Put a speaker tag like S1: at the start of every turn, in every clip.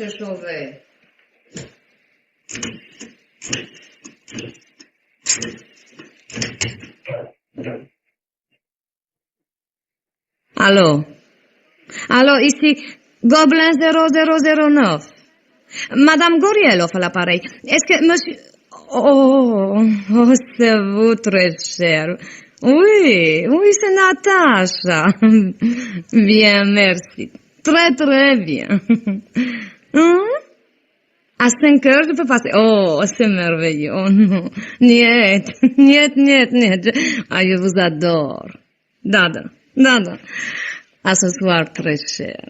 S1: monsieur Chauvet. Allô? Allô, ici Gobelin 0009. Madame Gorielov à l'appareil. Est-ce que monsieur... Oh, c'est vous, très cher. Oui, c'est Natacha. Bien, merci. Très, très bien. À 5 heures, je peux passer. Oh, c'est merveilleux. Oh, non. Niet. Ah, je vous adore. Dada. À ce soir, très cher.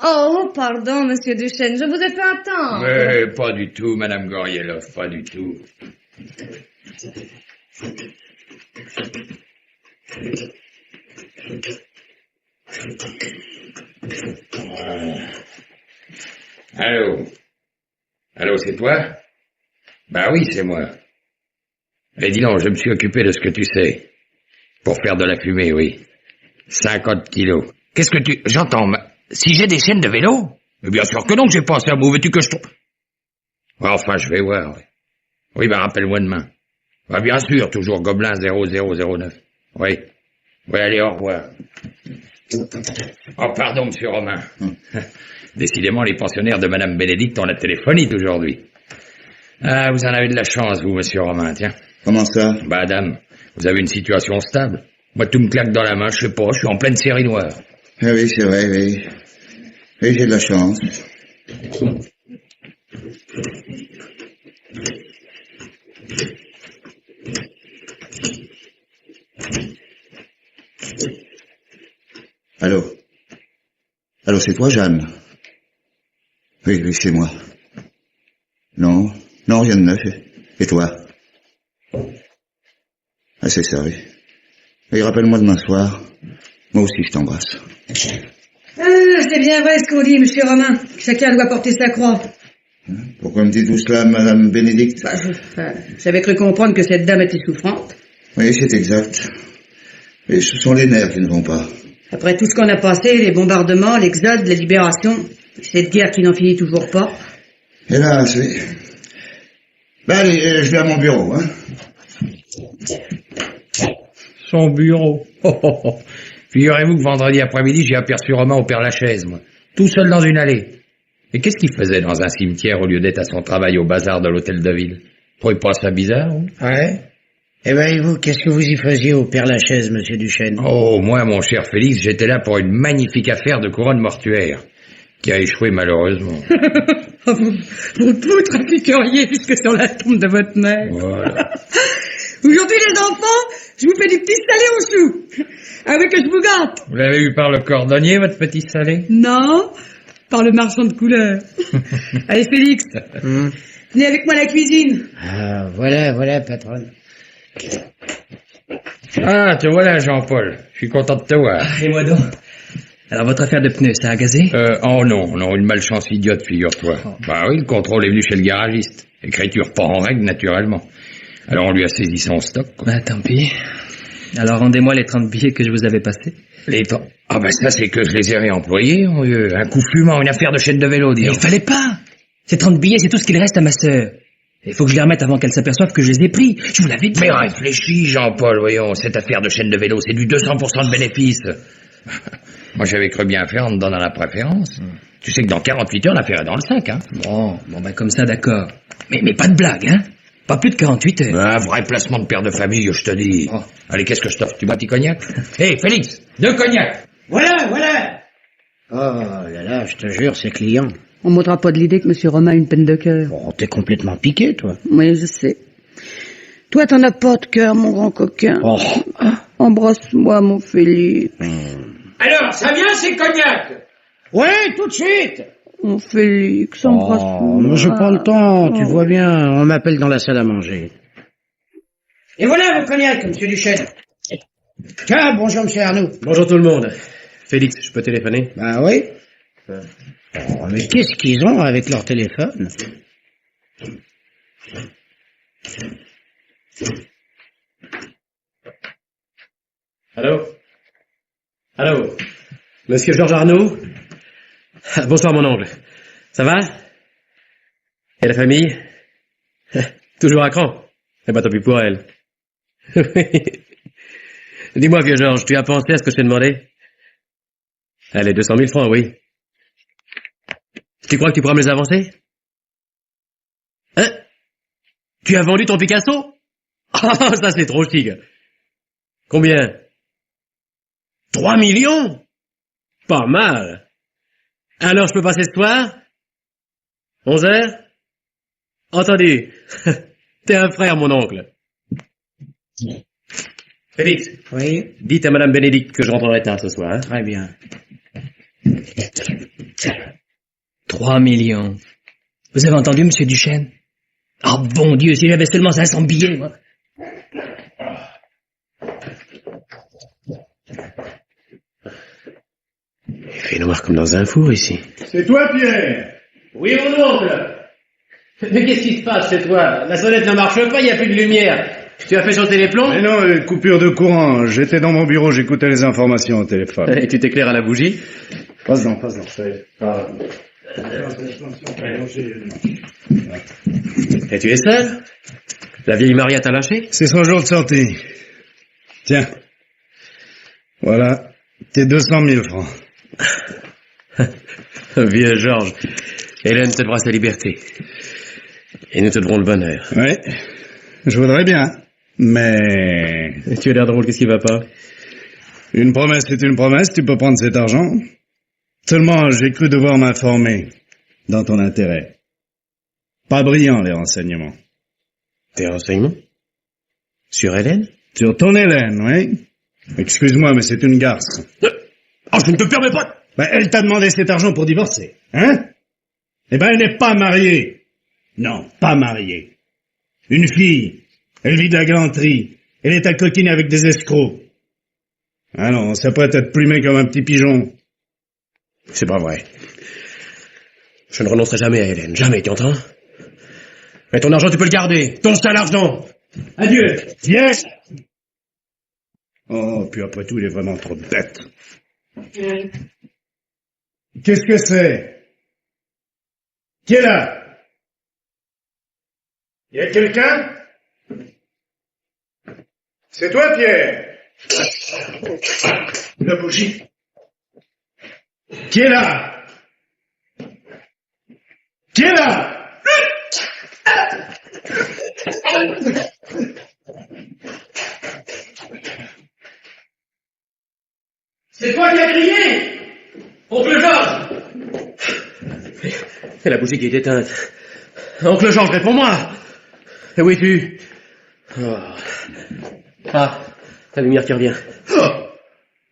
S1: Oh, pardon, monsieur Duchesne, je vous ai fait attendre.
S2: Mais pas du tout, madame Gorielov, pas du tout. Allô, c'est toi? Bah oui, c'est moi. Et dis donc, je me suis occupé de ce que tu sais. Pour faire de la fumée, oui. 50 kilos. Qu'est-ce que tu... J'entends, si j'ai des chaînes de vélo? Mais bien sûr que non, que j'ai pas ça. Où veux-tu que je tombe? Enfin, je vais voir. Oui, bah rappelle-moi demain. Bah bien sûr, toujours Gobelin 0009. Oui, allez, au revoir. Oh, pardon, monsieur Romain. Décidément, les pensionnaires de madame Bénédicte ont la téléphonie aujourd'hui. Ah, vous en avez de la chance, vous, monsieur Romain, tiens.
S3: Comment ça?
S2: Bah, dame, vous avez une situation stable. Moi, tout me claque dans la main, je sais pas, je suis en pleine série noire.
S3: Ah oui, c'est vrai, oui. Oui, j'ai de la chance. Allô? Allô, c'est toi, Jeanne? Oui, c'est moi. Non, rien de neuf. Et toi? Ah, c'est ça, oui. Et rappelle-moi demain soir. Moi aussi, je t'embrasse.
S4: C'est bien vrai ce qu'on dit, monsieur Romain. Chacun doit porter sa croix.
S3: Pourquoi me dit tout cela, madame Bénédicte?
S4: J'avais cru comprendre que cette dame était souffrante.
S3: Oui, c'est exact. Et ce sont les nerfs qui ne vont pas.
S4: Après tout ce qu'on a passé, les bombardements, l'exode, les libérations, cette guerre qui n'en finit toujours pas.
S3: Hélas, oui. Ben allez, je vais à mon bureau, hein.
S2: Son bureau. Figurez-vous que vendredi après-midi, j'ai aperçu Romain au Père-Lachaise, moi. Tout seul dans une allée. Et qu'est-ce qu'il faisait dans un cimetière au lieu d'être à son travail au bazar de l'hôtel de ville? Trouvez pas ça bizarre, vous?
S5: Ouais. Eh ben, et vous, qu'est-ce que vous y faisiez au Père-Lachaise, monsieur Duchesne?
S2: Oh, moi, mon cher Félix, j'étais là pour une magnifique affaire de couronne mortuaire, qui a échoué malheureusement.
S4: Vous trafiqueriez jusque sur la tombe de votre mère.
S2: Voilà.
S4: Aujourd'hui, les enfants, je vous fais du petit salé au chou. Avec que je vous gâte.
S2: Vous l'avez eu par le cordonnier, votre petit salé?
S4: Non, par le marchand de couleurs. Allez, Félix, venez avec moi à la cuisine.
S5: Ah, voilà, patronne.
S2: Ah, te voilà, Jean-Paul. Je suis content de te voir.
S6: Et moi donc. Alors, votre affaire de pneus, ça a gazé?
S2: Oh non, une malchance idiote, figure-toi. Bah oui, le contrôle est venu chez le garagiste. Écriture pas en règle, naturellement. Alors on lui a saisi son stock, quoi.
S6: Bah, tant pis. Alors, rendez-moi les 30 billets que je vous avais passés.
S2: Ah bah ça, c'est que je les ai réemployés, mon vieux. Un coup fumant, une affaire de chaîne de vélo, disons.
S6: Mais il fallait pas. Ces 30 billets, c'est tout ce qu'il reste à ma sœur. Il faut que je les remette avant qu'elle s'aperçoive que je les ai pris. Je vous l'avais dit.
S2: Mais réfléchis, Jean-Paul, voyons. Cette affaire de chaîne de vélo, c'est du 200% de bénéfice. Moi, j'avais cru bien faire en te donnant la préférence. Tu sais que dans 48 heures, l'affaire est dans le sac, hein.
S6: Bon, bah comme ça, d'accord. Mais pas de blague, hein. Pas plus de 48 heures.
S2: Un vrai placement de père de famille, je te dis.
S6: Oh.
S2: Allez, qu'est-ce que je t'offre? Tu bois un petit cognac? Hé, Félix, 2 cognacs.
S5: Voilà. Oh là, je te jure, c'est client.
S4: On ne m'ôtera pas de l'idée que monsieur Romain a une peine de cœur.
S5: Bon, t'es complètement piqué, toi.
S4: Oui, je sais. Toi, t'en as pas de cœur, mon grand coquin.
S5: Oh.
S4: Embrasse-moi, mon Félix.
S2: Alors, ça vient, ces cognacs?
S5: Ouais, tout de suite.
S4: Mon Félix, embrasse-moi.
S5: Oh, mais j'ai pas le temps, tu vois bien, on m'appelle dans la salle à manger. Et voilà vos cognacs, monsieur Duchesne. Tiens, bonjour, monsieur Arnaud.
S6: Bonjour tout le monde. Félix, je peux téléphoner?
S5: Bah oui. Oh, mais qu'est-ce qu'ils ont avec leur téléphone?
S6: Allô? Monsieur Georges Arnaud? Bonsoir mon oncle.
S7: Ça va? Et la famille? Toujours à cran? Eh ben, tant pis pour elle. Dis-moi, vieux Georges, tu as pensé à ce que je t'ai demandé? Allez, 200 000 francs, oui. Tu crois que tu pourras me les avancer? Hein? Tu as vendu ton Picasso? Ah, ça c'est trop chic. Combien? 3 millions? Pas mal. Alors je peux passer ce soir? 11 heures? Entendu. T'es un frère, mon oncle. Félix.
S5: Oui,
S7: Dites à Madame Bénédicte que je rentrerai tard ce soir. Hein?
S5: très bien.
S6: 3 millions. Vous avez entendu, monsieur Duchesne? Ah, bon Dieu, si j'avais seulement 500 billets, moi.
S7: Il fait noir comme dans un four ici.
S8: C'est toi, Pierre?
S7: Oui, mon oncle. Mais qu'est-ce qui se passe chez toi? La sonnette ne marche pas, il n'y a plus de lumière. Tu as fait sauter les plombs?
S8: Mais non, coupure de courant. J'étais dans mon bureau, j'écoutais les informations au téléphone.
S7: Et tu t'éclaires à la bougie?
S8: Passe-en.
S7: Et tu es seul? La vieille Maria t'a lâché?
S8: C'est son jour de sortie. Tiens. Voilà. Tes 200 000 francs.
S7: Vieux Georges, Hélène te devra sa liberté. Et nous te devrons le bonheur.
S8: Oui. Je voudrais bien. Mais...
S7: Et tu as l'air drôle, qu'est-ce qui va pas?
S8: une promesse est une promesse, tu peux prendre cet argent. Seulement, j'ai cru devoir m'informer. Dans ton intérêt. Pas brillant, les renseignements.
S7: Tes renseignements? Sur Hélène?
S8: Sur ton Hélène, oui. Excuse-moi, mais c'est une garce.
S7: Oh, je ne te permets pas!
S8: Ben, elle t'a demandé cet argent pour divorcer, hein? Eh ben, elle n'est pas mariée. Non, pas mariée. Une fille. Elle vit de la galanterie. Elle est à coquiner avec des escrocs. Ah non, on s'apprête à te plumer comme un petit pigeon.
S7: C'est pas vrai. Je ne renoncerai jamais à Hélène. Jamais, tu entends? Mais ton argent, tu peux le garder. Ton seul argent. Adieu.
S8: Yes! Oh, puis après tout, il est vraiment trop bête. Qu'est-ce que c'est? Qui est là? Y a quelqu'un? C'est toi, Pierre? La bougie. Qui est là? Qui est là?
S7: C'est toi qui as crié! Oncle Georges! C'est la bougie qui est éteinte. Oncle Georges, réponds-moi! Et où es-tu? Oh. Ah, la lumière qui revient.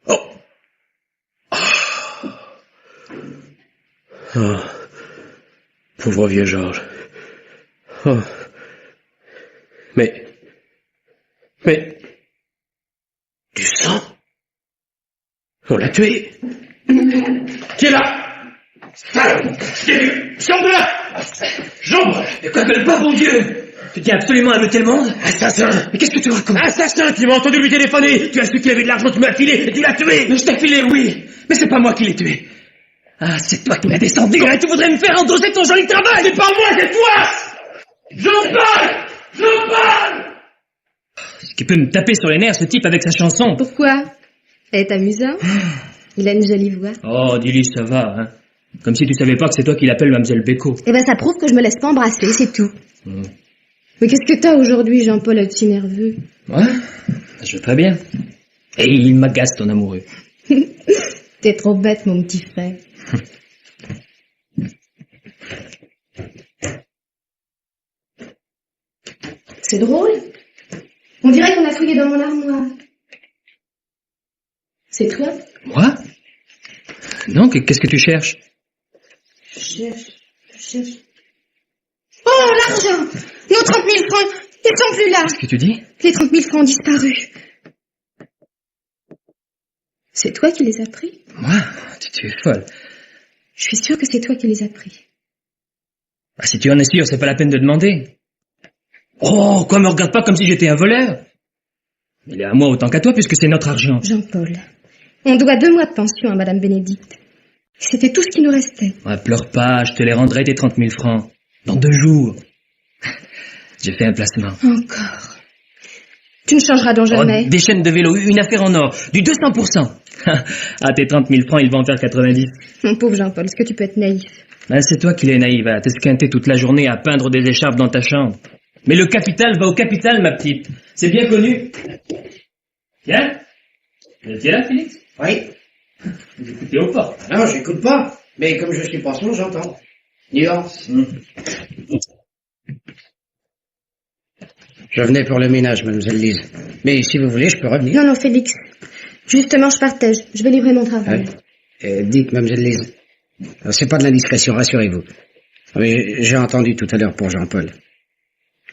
S7: Oh. Oh. Pauvre vieux Georges. Oh. Mais... Du sang? On l'a tué. Qui est là? Sors de là! Jean!
S6: Mais quoi que le pas, bon Dieu! Tu tiens absolument à le tel monde?
S7: Assassin!
S6: Mais qu'est-ce que tu racontes?
S7: Assassin! Tu m'as entendu lui téléphoner! Tu as su qu'il avait de l'argent, tu m'as filé et tu l'as tué!
S6: Mais je t'ai filé, oui! Mais c'est pas moi qui l'ai tué! Ah, c'est toi qui l'as descendu! Et tu voudrais me faire endosser ton joli travail!
S7: C'est pas moi, c'est toi! J'en parle! J'en parle!
S6: Ce qui peut me taper sur les nerfs, ce type avec sa chanson!
S9: Pourquoi? Elle est amusante. Il a une jolie voix.
S6: Oh, dis-lui, ça va, hein. Comme si tu savais pas que c'est toi qui l'appelles Mademoiselle Béco.
S9: Eh ben, ça prouve que je me laisse pas embrasser, c'est tout. Mais qu'est-ce que t'as aujourd'hui, Jean-Paul, là, petit nerveux?
S6: Ouais, je vais très bien. Et il m'agace, ton amoureux.
S9: T'es trop bête, mon petit frère. C'est drôle. On dirait qu'on a fouillé dans mon armoire. C'est toi?
S6: Moi? Non, qu'est-ce que tu cherches?
S9: Je cherche. Oh, l'argent! Nos 30 000 francs, ils sont plus là.
S6: Qu'est-ce que tu dis?
S9: Les 30 000 francs ont disparu. C'est toi qui les as pris?
S6: Moi? Tu es folle.
S9: Je suis sûre que c'est toi qui les as pris.
S6: Ah, si tu en es sûr, c'est pas la peine de demander. Oh, quoi, me regarde pas comme si j'étais un voleur. Il est à moi autant qu'à toi, puisque c'est notre argent.
S9: Jean-Paul, on doit 2 mois de pension à Madame Bénédicte. C'était tout ce qui nous restait.
S6: Ouais, pleure pas, je te les rendrai tes 30 000 francs. Dans 2 jours. J'ai fait un placement.
S9: Encore. Tu ne changeras donc jamais.
S6: Oh, des chaînes de vélo, une affaire en or, du 200%. Ah, tes 30 000 francs, ils vont en faire 90.
S9: Mon pauvre Jean-Paul, est-ce que tu peux être naïf?
S6: Ben, c'est toi qui l'es naïve, à t'esquinter toute la journée à peindre des écharpes dans ta chambre. Mais le capital va au capital, ma petite. C'est bien connu. Tiens. Tu es là, Félix?
S5: Oui.
S6: Vous écoutez aux portes.
S5: Non, j'écoute pas. Mais comme je suis pas sourd, j'entends. Nuance. Je venais pour le ménage, mademoiselle Lise. Mais si vous voulez, je peux revenir.
S9: Non, non, Félix. Justement, je partais. Je vais livrer mon travail.
S5: Dites, mademoiselle Lise. C'est pas de l'indiscrétion, rassurez-vous. Mais j'ai entendu tout à l'heure pour Jean-Paul.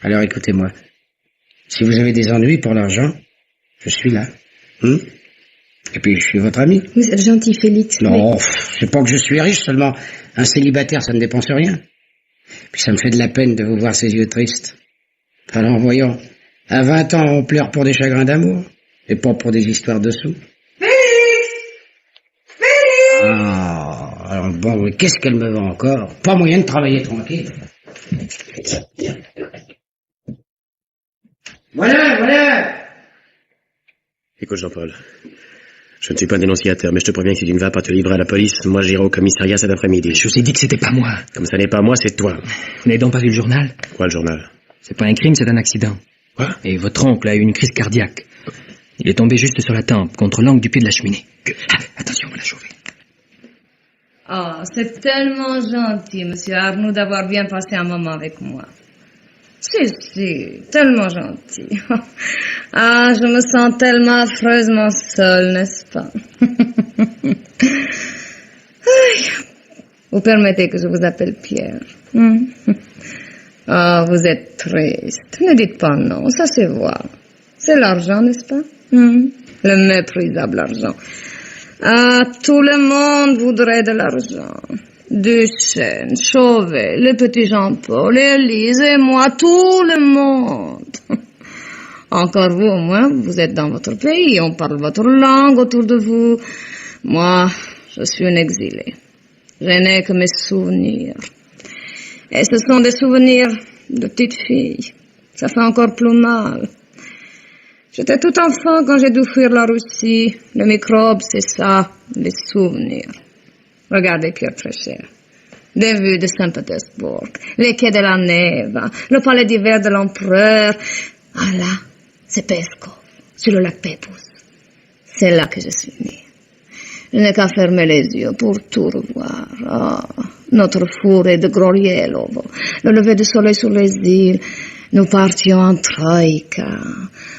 S5: Alors écoutez-moi. Si vous avez des ennuis pour l'argent, je suis là. Et puis je suis votre ami.
S9: Vous êtes gentil, Félix.
S5: Non, c'est pas que je suis riche, seulement un célibataire, ça ne dépense rien. Puis ça me fait de la peine de vous voir ces yeux tristes. Alors voyons, à 20 ans, on pleure pour des chagrins d'amour, et pas pour des histoires de sous.
S9: Félix!
S5: Ah, alors bon, mais qu'est-ce qu'elle me vend encore? Pas moyen de travailler tranquille. Voilà.
S7: Écoute, Jean-Paul, je ne suis pas dénonciateur, mais je te préviens que si tu ne vas pas te livrer à la police, moi j'irai au commissariat cet après-midi.
S6: Je vous ai dit que c'était pas moi.
S7: Comme ça n'est pas moi, c'est toi.
S6: Vous n'avez donc pas vu le journal?
S7: Quoi, le journal?
S6: C'est pas un crime, c'est un accident.
S7: Quoi?
S6: Et votre oncle a eu une crise cardiaque. Il est tombé juste sur la tempe, contre l'angle du pied de la cheminée. Attention, on va la chauffer.
S1: Oh, c'est tellement gentil, monsieur Arnoux, d'avoir bien passé un moment avec moi. Si, tellement gentil. Ah, je me sens tellement affreusement seule, n'est-ce pas? Vous permettez que je vous appelle Pierre. Ah, vous êtes triste. Ne dites pas non, ça se voit. C'est l'argent, n'est-ce pas? Le méprisable argent. Ah, tout le monde voudrait de l'argent. Duchesne, Chauvet, le petit Jean-Paul, Élise et moi, tout le monde. Encore vous, au moins, vous êtes dans votre pays, on parle votre langue autour de vous. Moi, je suis une exilée. Je n'ai que mes souvenirs. Et ce sont des souvenirs de petite fille. Ça fait encore plus mal. J'étais tout enfant quand j'ai dû fuir la Russie. Le microbe, c'est ça, les souvenirs. Regardez Pierre Trécher. Des vues de Saint-Pétersbourg, les quais de la Neva, le palais d'hiver de l'empereur. Ah là, c'est Peskov, sur le lac Pépus. C'est là que je suis née. Je n'ai qu'à fermer les yeux pour tout revoir. Oh, notre forêt de Grorielovo, le lever du soleil sur les îles. Nous partions en troïka.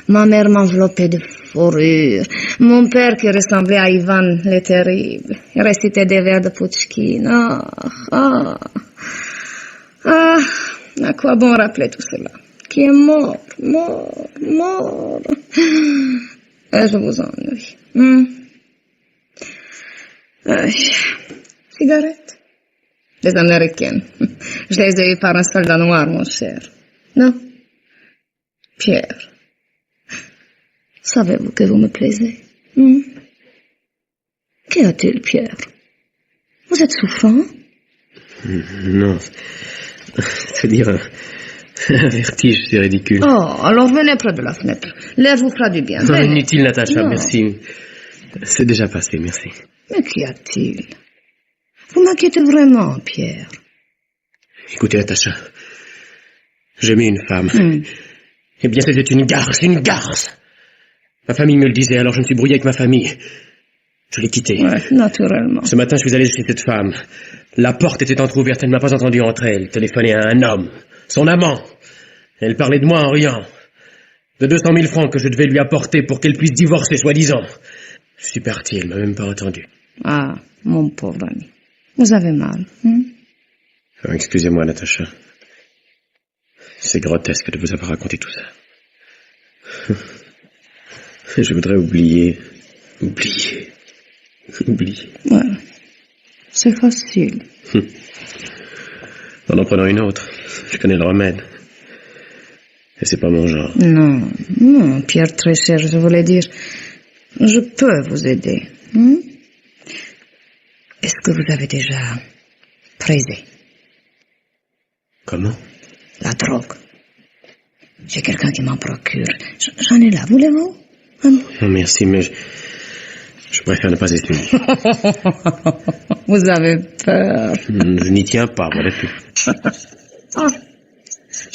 S1: Ma mère m'enveloppait de fourrure. Mon père qui ressemblait à Ivan le Terrible. Il récitait des vers de Pouchkine. À quoi bon rappeler tout cela? Qui est mort. Et je vous ennuie. Cigarettes? Les Américaines. Je les ai eues par un soldat noir, mon cher. Non? Pierre. Savez-vous que vous me plaisez? Qu'y a-t-il, Pierre? Vous êtes souffrant?
S7: Non. C'est-à-dire un vertige, c'est ridicule.
S1: Oh, alors venez près de la fenêtre. L'air vous fera du bien.
S7: Non,
S1: Venez.
S7: inutile, Natacha,
S1: Non.
S7: merci. C'est déjà passé, merci.
S1: Mais qu'y a-t-il? Vous m'inquiétez vraiment, Pierre.
S7: Écoutez, Natacha, j'aimais une femme. Eh bien, c'était une garce. Ma famille me le disait, alors je me suis brouillé avec ma famille. Je l'ai quittée.
S1: Ouais, naturellement.
S7: Ce matin, je suis allé chez cette femme. La porte était entrouverte, elle ne m'a pas entendu entrer. Elle téléphonait à un homme, son amant. Elle parlait de moi en riant. De 200 000 francs que je devais lui apporter pour qu'elle puisse divorcer, soi-disant. Je suis parti, elle m'a même pas entendu.
S1: Ah, mon pauvre ami. Vous avez mal.
S7: Oh, excusez-moi, Natacha. C'est grotesque de vous avoir raconté tout ça. Je voudrais oublier.
S1: Ouais. C'est facile.
S7: En prenant une autre. Je connais le remède. Et c'est pas mon genre.
S1: Non, Pierre Trécher, je voulais dire, je peux vous aider. Est-ce que vous avez déjà prisé.
S7: Comment?
S1: La drogue. J'ai quelqu'un qui m'en procure. J'en ai là, voulez-vous?
S7: Non, merci, mais je préfère ne pas essayer.
S1: Vous avez peur.
S7: Je n'y tiens pas, voilà tout.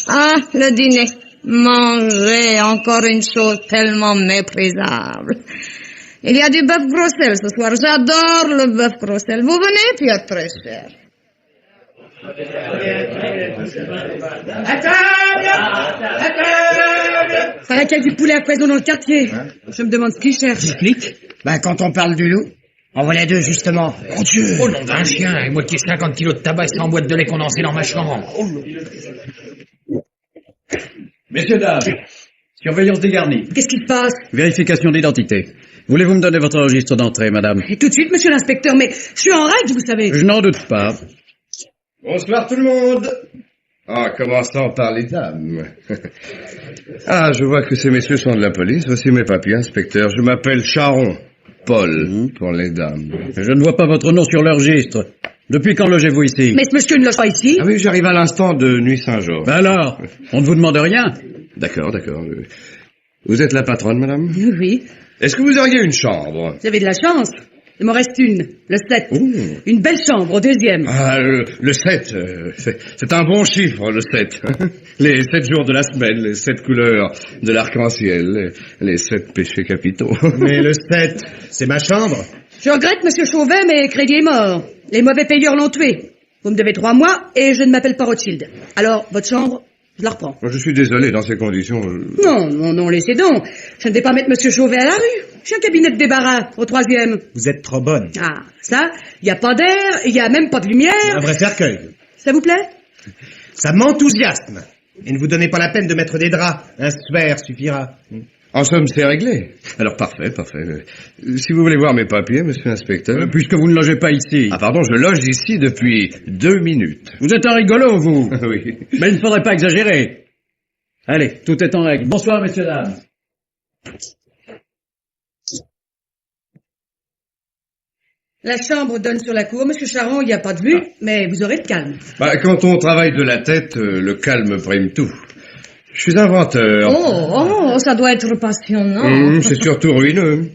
S1: Ah, le dîner. Manger, encore une chose tellement méprisable. Il y a du bœuf grossel ce soir. J'adore le bœuf grossel. Vous venez, Pierre très cher.
S4: Paraît qu'il y a du poulet à poison dans le quartier. Je me demande ce qu'ils cherchent.
S5: Explique. Ben, quand on parle du loup, on voilà deux, justement.
S2: Mon Dieu! Oh, nom d'un chien! Et moitié 50 kilos de tabac et 100 boîtes de lait condensé dans ma chambre.
S10: Messieurs, dames, surveillance dégarnie.
S4: Qu'est-ce qui se passe?
S10: Vérification d'identité. Voulez-vous me donner votre registre d'entrée, madame?
S4: Et tout de suite, monsieur l'inspecteur, mais je suis en règle, vous savez.
S10: Je n'en doute pas.
S11: Bonsoir tout le monde. En commençant par les dames. Ah, je vois que ces messieurs sont de la police. Voici mes papiers, inspecteur. Je m'appelle Charon. Paul, pour les dames.
S10: Je ne vois pas votre nom sur le registre. Depuis quand logez-vous ici?
S4: Mais ce monsieur ne loge pas ici.
S11: Ah oui, j'arrive à l'instant de Nuit Saint-Georges.
S10: Ben alors, on ne vous demande rien?
S11: D'accord. Vous êtes la patronne, madame?
S4: Oui.
S11: Est-ce que vous auriez une chambre?
S4: Vous avez de la chance. Il m'en reste une, le 7.
S11: Ouh.
S4: Une belle chambre au deuxième.
S11: Ah, le 7, c'est un bon chiffre, le 7. Les 7 jours de la semaine, les 7 couleurs de l'arc-en-ciel, les 7 péchés capitaux.
S8: Mais le 7, c'est ma chambre.
S4: Je regrette, monsieur Chauvet, mais Crédit est mort. Les mauvais payeurs l'ont tué. Vous me devez 3 mois et je ne m'appelle pas Rothschild. Alors, votre chambre, je la reprends.
S11: Je suis désolé, dans ces conditions...
S4: Non, laissez donc. Je ne vais pas mettre monsieur Chauvet à la rue. J'ai un cabinet de débarras au 3e.
S8: Vous êtes trop bonne.
S4: Ah, ça, il n'y a pas d'air, il n'y a même pas de lumière.
S8: Un vrai cercueil.
S4: Ça vous plaît?
S8: Ça m'enthousiasme. Et ne vous donnez pas la peine de mettre des draps. Un sphère suffira.
S11: En somme, c'est réglé. Alors, parfait. Si vous voulez voir mes papiers, monsieur l'inspecteur...
S10: Puisque vous ne logez pas ici.
S11: Ah, pardon, je loge ici depuis 2 minutes.
S10: Vous êtes un rigolo, vous.
S11: Oui.
S10: Mais il ne faudrait pas exagérer. Allez, tout est en règle. Bonsoir, messieurs, dames.
S4: La chambre donne sur la cour. Monsieur Charon, il n'y a pas de vue, mais vous aurez le calme.
S11: Bah, quand on travaille de la tête, le calme prime tout. Je suis inventeur.
S1: Oh, ça doit être passionnant.
S11: C'est surtout ruineux.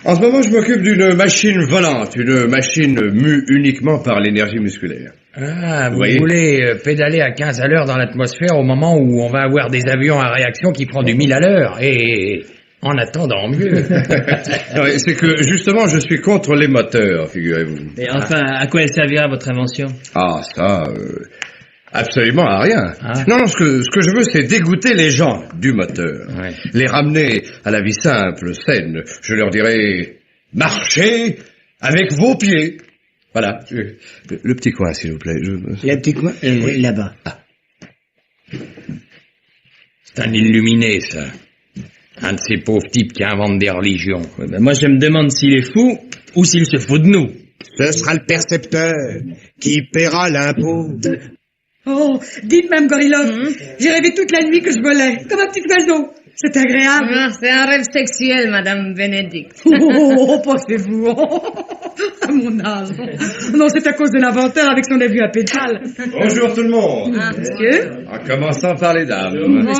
S11: En ce moment, je m'occupe d'une machine volante, une machine mue uniquement par l'énergie musculaire.
S2: Ah, vous
S11: voyez
S2: voulez pédaler à 15 à l'heure dans l'atmosphère au moment où on va avoir des avions à réaction qui prend du 1000 à l'heure. Et en attendant mieux.
S11: Ouais, c'est que, justement, je suis contre les moteurs, figurez-vous.
S6: Et enfin, à quoi elle servira votre invention?
S11: Ah, ça... absolument à rien.
S6: Ah.
S11: Non, ce que je veux, c'est dégoûter les gens du moteur.
S2: Ouais.
S11: Les ramener à la vie simple, saine. Je leur dirais, marchez avec vos pieds. Voilà. Le petit coin, s'il vous plaît.
S5: Le petit coin, là-bas.
S2: C'est un illuminé, ça. Un de ces pauvres types qui inventent des religions.
S6: Ouais, ben moi, je me demande s'il est fou ou s'il se fout de nous.
S8: Ce sera le percepteur qui paiera l'impôt.
S4: Oh, dites, Mme Gorilov, j'ai rêvé toute la nuit que je volais, comme un petit oiseau. C'est agréable.
S1: Ah, c'est un rêve sexuel, Madame Bénédicte.
S4: Pensez-vous. À mon âge. Non, c'est à cause de l'inventeur avec son avis à pétales.
S11: Bonjour tout le monde.
S1: Ah,
S4: Monsieur?
S11: En commençant par les dames.
S1: bonjour.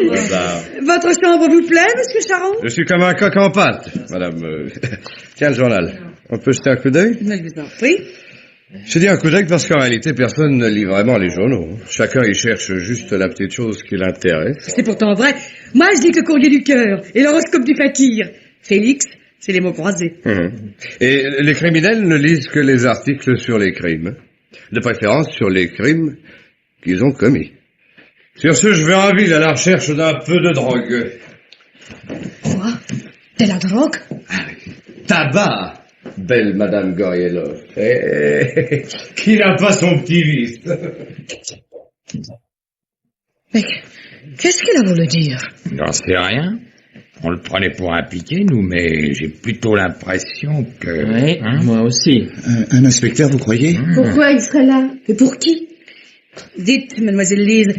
S11: Bonsoir.
S4: Votre chambre vous plaît, monsieur Charon?
S11: Je suis comme un coq en pâte, madame. Tiens le journal. On peut jeter un coup d'œil?
S4: Je vous en prie.
S11: J'ai dit un coup d'œil parce qu'en réalité, personne ne lit vraiment les journaux. Chacun y cherche juste la petite chose qui l'intéresse.
S4: C'est pourtant vrai. Moi, je dis que courrier du cœur et l'horoscope du fakir. Félix, c'est les mots croisés.
S11: Et les criminels ne lisent que les articles sur les crimes. De préférence sur les crimes qu'ils ont commis. Sur ce, je vais en ville à la recherche d'un peu de drogue.
S1: Quoi? De la drogue?
S11: Tabac, belle Madame Gorielov. Qui n'a pas son petit vice?
S1: Mais qu'est-ce qu'il a voulu dire?
S2: J'en sais rien. On le prenait pour un piqué, nous, mais j'ai plutôt l'impression que...
S6: Oui, moi aussi.
S3: Un inspecteur, vous croyez?
S9: Pourquoi il serait là? Et pour qui?
S4: Dites, mademoiselle Lise,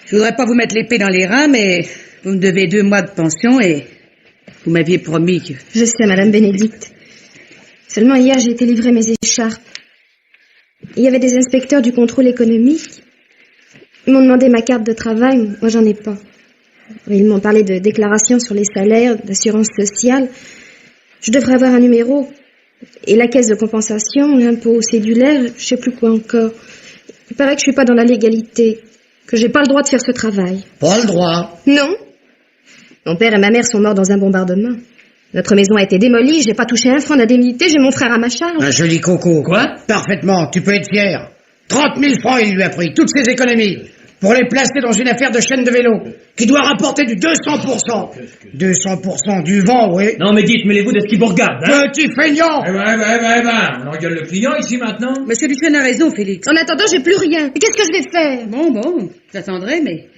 S4: je voudrais pas vous mettre l'épée dans les reins, mais vous me devez 2 mois de pension et vous m'aviez promis que...
S9: Je sais, Madame Bénédicte.
S12: Seulement hier, j'ai été livrer mes écharpes. Il y avait des inspecteurs du contrôle économique. Ils m'ont demandé ma carte de travail. Moi, j'en ai pas. Ils m'ont parlé de déclaration sur les salaires, d'assurance sociale. Je devrais avoir un numéro. Et la caisse de compensation, l'impôt cédulaire, je sais plus quoi encore. Il paraît que je suis pas dans la légalité, que j'ai pas le droit de faire ce travail.
S5: Pas le droit.
S12: Non. Mon père et ma mère sont morts dans un bombardement. Notre maison a été démolie, j'ai pas touché un franc d'indemnité, j'ai mon frère à ma charge.
S5: Un joli coco.
S6: Quoi?
S5: Parfaitement, tu peux être fier. 30 000 francs, il lui a pris, toutes ses économies, pour les placer dans une affaire de chaîne de vélo, qui doit rapporter du 200%. 200% du vent, oui.
S6: Non mais dites, mêlez-vous de ce qui vous regarde, hein?
S5: Petit feignant.
S13: On engueule le client ici maintenant.
S4: Monsieur Duchesne a raison, Félix.
S12: En attendant, j'ai plus rien. Mais qu'est-ce que je vais faire?
S4: Bon, j'attendrai, mais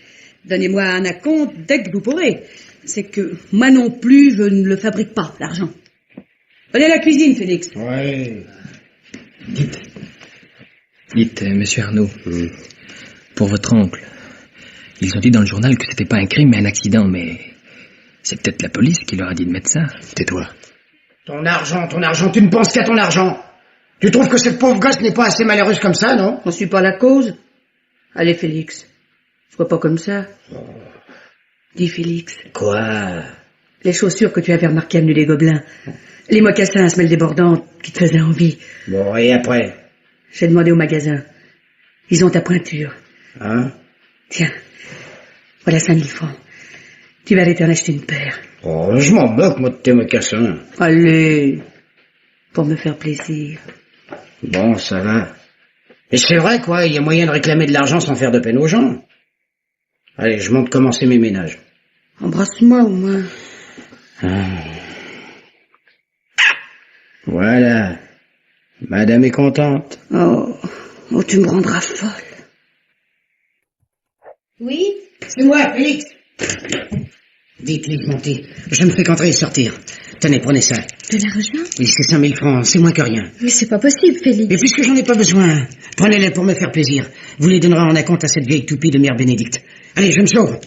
S4: donnez-moi un acompte dès que vous pourrez. C'est que moi non plus, je ne le fabrique pas, l'argent. Allez à la cuisine, Félix.
S8: Ouais.
S6: Dites, monsieur Arnaud, pour votre oncle, ils ont dit dans le journal que c'était pas un crime mais un accident, mais c'est peut-être la police qui leur a dit de mettre ça.
S5: Tais-toi. Ton argent, tu ne penses qu'à ton argent. Tu trouves que cette pauvre gosse n'est pas assez malheureuse comme ça, non?
S4: On suit pas la cause. Allez, Félix. Sois pas comme ça. Dis, Félix.
S5: Quoi?
S4: Les chaussures que tu avais remarquées avenue des Gobelins. Les mocassins à semelles débordantes qui te faisaient envie.
S5: Bon, et après?
S4: J'ai demandé au magasin. Ils ont ta pointure.
S5: Hein?
S4: Tiens. Voilà 5 000 francs. Tu vas aller t'en acheter une paire.
S5: Oh, je m'en moque, moi, de tes mocassins.
S4: Allez. Pour me faire plaisir.
S5: Bon, ça va. Et c'est vrai, quoi, il y a moyen de réclamer de l'argent sans faire de peine aux gens. Allez, je monte commencer mes ménages.
S4: Embrasse-moi au moins.
S5: Voilà. Madame est contente.
S4: Oh, tu me rendras folle.
S12: Oui?
S5: C'est moi, Félix. Vite, montez. Je me fréquenterai et sortir. Tenez, prenez ça.
S12: De l'argent?
S5: Oui, c'est 5 000 francs, c'est moins que rien.
S12: Mais c'est pas possible, Félix.
S5: Et puisque j'en ai pas besoin, prenez-les pour me faire plaisir. Vous les donnerez en acompte à cette vieille toupie de mère Bénédicte. Allez, je me sauve.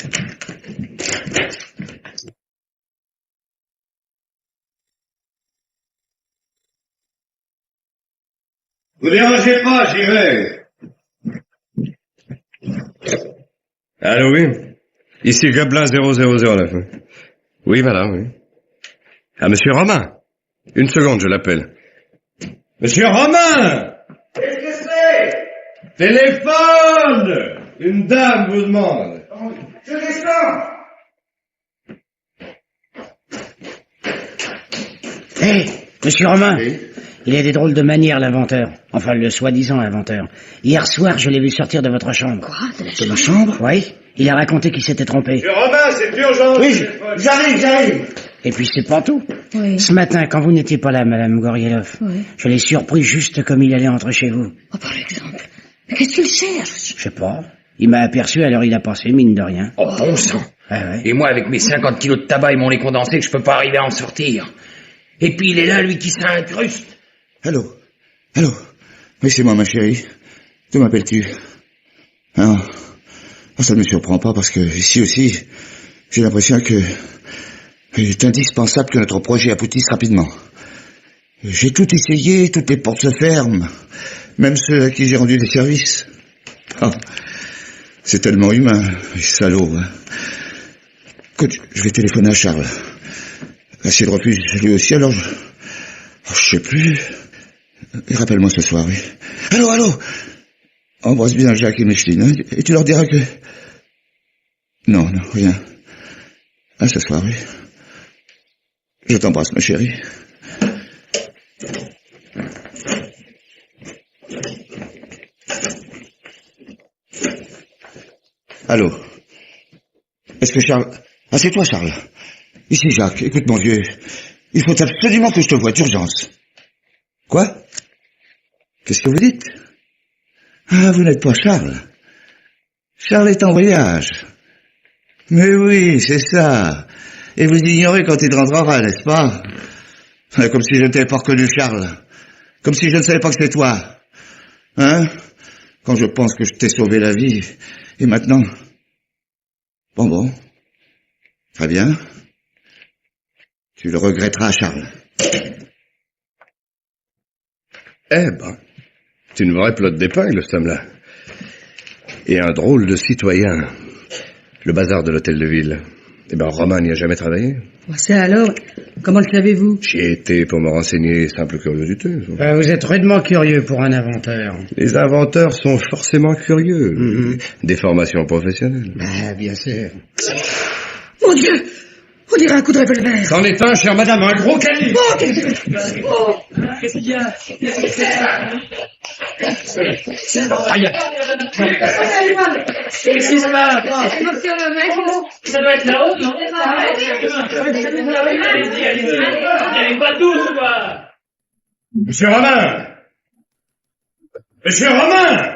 S11: Vous dérangez pas, j'irai. Allô, oui. Ici Gobelin 000 à la fin. Oui, madame, oui. Ah, monsieur Romain. Une seconde, je l'appelle. Monsieur Romain!
S3: Qu'est-ce que c'est?
S11: Téléphone! Une dame vous demande.
S3: Je descends.
S5: Hé, monsieur Romain. Oui. Il a des drôles de manières, l'inventeur. Enfin, le soi-disant inventeur. Hier soir, je l'ai vu sortir de votre chambre.
S12: Quoi?
S5: De ma chambre? Oui. Il a raconté qu'il s'était trompé.
S11: Monsieur Romain, c'est urgent.
S5: Oui, j'arrive. Et puis c'est pas tout.
S12: Oui.
S5: Ce matin, quand vous n'étiez pas là, madame Gorielov,
S12: Oui.
S5: je l'ai surpris juste comme il allait entrer chez vous.
S12: Oh, par exemple. Mais qu'est-ce qu'il cherche?
S5: Je sais pas. Il m'a aperçu, alors il a passé, mine de rien.
S2: Oh, bon sang.
S5: Ah ouais.
S2: Et moi, avec mes 50 kilos de tabac et mon lait condensé, je peux pas arriver à en sortir. Et puis il est là, lui qui s'incruste.
S3: Allô? Oui, c'est moi, ma chérie. Que m'appelles-tu? Ah, ça ne me surprend pas parce que ici aussi, j'ai l'impression que il est indispensable que notre projet aboutisse rapidement. J'ai tout essayé, toutes les portes se ferment, même ceux à qui j'ai rendu des services. Oh, c'est tellement humain, les salauds. Hein. Écoute, je vais téléphoner à Charles. S'il refuse lui aussi, alors je sais plus. Et rappelle-moi ce soir, oui. Allô? Embrasse bien Jacques et Micheline, hein, et tu leur diras que... Non, rien. Ah, ce soir, oui. Je t'embrasse, ma chérie. Allô? Est-ce que Charles... Ah, c'est toi, Charles. Ici, Jacques. Écoute, mon vieux. Il faut absolument que je te voie d'urgence. Quoi? Qu'est-ce que vous dites? Ah, vous n'êtes pas Charles. Charles est en voyage. Mais oui, c'est ça. Et vous ignorez quand il rentrera, n'est-ce pas? Comme si je ne t'avais pas reconnu, Charles. Comme si je ne savais pas que c'est toi. Hein? Quand je pense que je t'ai sauvé la vie. Et maintenant... Bon. Très bien. Tu le regretteras, Charles.
S11: Eh ben, c'est une vraie pelote d'épingle, ce homme-là. Et un drôle de citoyen. Le bazar de l'hôtel de ville. Eh ben, Romain n'y a jamais travaillé.
S4: Ça alors, comment le savez-vous?
S11: J'y ai été pour me renseigner, simple curiosité.
S5: Vous êtes rudement curieux pour un inventeur.
S11: Les inventeurs sont forcément curieux. Des formations professionnelles.
S5: Bien sûr.
S4: Mon Dieu! On dirait un coup de revolver.
S11: C'en est un, chère madame, un gros calibre.
S4: Oh, qu'est-ce qu'il y a?
S6: Aïe. Qu'est-ce qui se passe? Ça doit être là-haut, non? Allez, pas tous, quoi.
S8: Monsieur Romain! Monsieur Romain!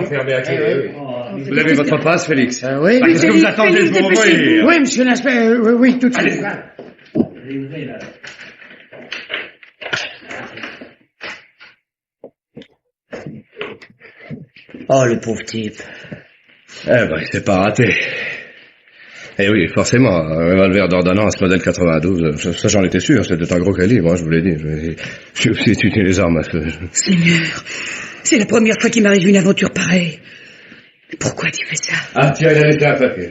S11: Fermez à clé. Vous avez votre passe, Félix?
S5: Oui.
S8: Qu'est-ce que vous attendez? Je vous renvoyer.
S5: Oui, monsieur l'inspecteur, oui, tout de suite. Oh, le pauvre type.
S11: Eh ben, il s'est pas raté. Eh oui, forcément, un revolver d'ordonnance modèle 92, ça j'en étais sûr, c'était un gros calibre, hein, je vous l'ai dit. J'ai aussi étudié les armes à feu.
S4: Seigneur, c'est la première fois qu'il m'arrive une aventure pareille. Pourquoi tu fais ça?
S11: Ah tiens, il a laissé un papier.